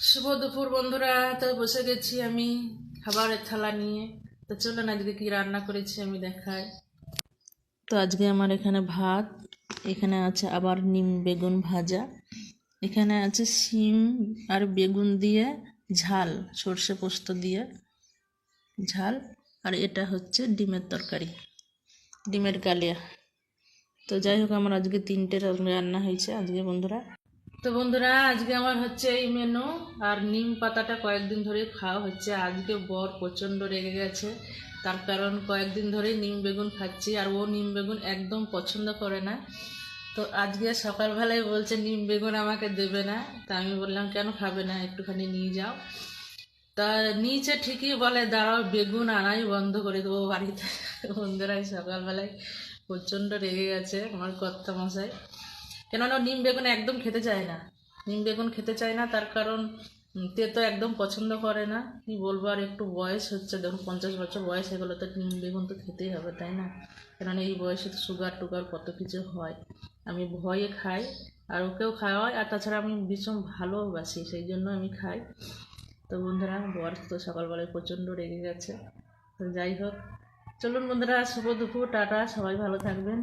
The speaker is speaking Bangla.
শুভ দুপুর বন্ধুরা। তো বসে গেছি আমি খাবারের থালা নিয়ে। তো চলুন আজকে কি রান্না করেছি আমি দেখাই। তো আজকে আমার এখানে ভাত, এখানে আছে আবার নিম বেগুন ভাজা, এখানে আছে শিম আর বেগুন দিয়ে ঝাল, সর্ষে পোস্ত দিয়ে ঝাল, আর এটা হচ্ছে ডিমের তরকারি, ডিমের কালিয়া। তো যাই হোক, আমার আজকে তিনটে রান্না হয়েছে আজকে বন্ধুরা। তো বন্ধুরা, আজকে আমার হচ্ছে এই মেনু। আর নিম পাতাটা কয়েকদিন ধরে খাওয়া হচ্ছে। আজকে বর প্রচণ্ড রেগে গেছে, তার কারণ কয়েকদিন ধরেই নিম বেগুন খাচ্ছি, আর ও নিম বেগুন একদম পছন্দ করে না। তো আজকে সকালবেলায় বলছে নিম বেগুন আমাকে দেবে না। তা আমি বললাম কেন খাবে না, একটুখানি নিয়ে যাও। তা নিচে ঠিকই, বলে দাঁড়াও বেগুন আনাই বন্ধ করে দেবো বাড়িতে। বন্ধুরা, সকালবেলায় প্রচণ্ড রেগে গেছে আমার কর্তা মশাই। কেননা নিম বেগুন একদম খেতে চায় না, নিম বেগুন খেতে চায় না, তার কারণ তেতো একদম পছন্দ করে না। কি বলবো, আর একটু বয়স হচ্ছে, দেখুন 50 বছর বয়স হয়ে গেলো, তো নিম বেগুন তো খেতেই হবে তাই না। কেননা এই বয়সে তো সুগার টুগার কত কিছু হয়। আমি ভয়ে খাই, আর ওকেও খাওয়াই, আর তাছাড়া আমি ভীষণ ভালোবাসি, সেই জন্য আমি খাই। তো বন্ধুরা, বর তো সকালবেলায় প্রচণ্ড রেগে গেছে। তো যাই হোক, চলুন বন্ধুরা, শুভ দুপুর, টাটা, সবাই ভালো থাকবেন।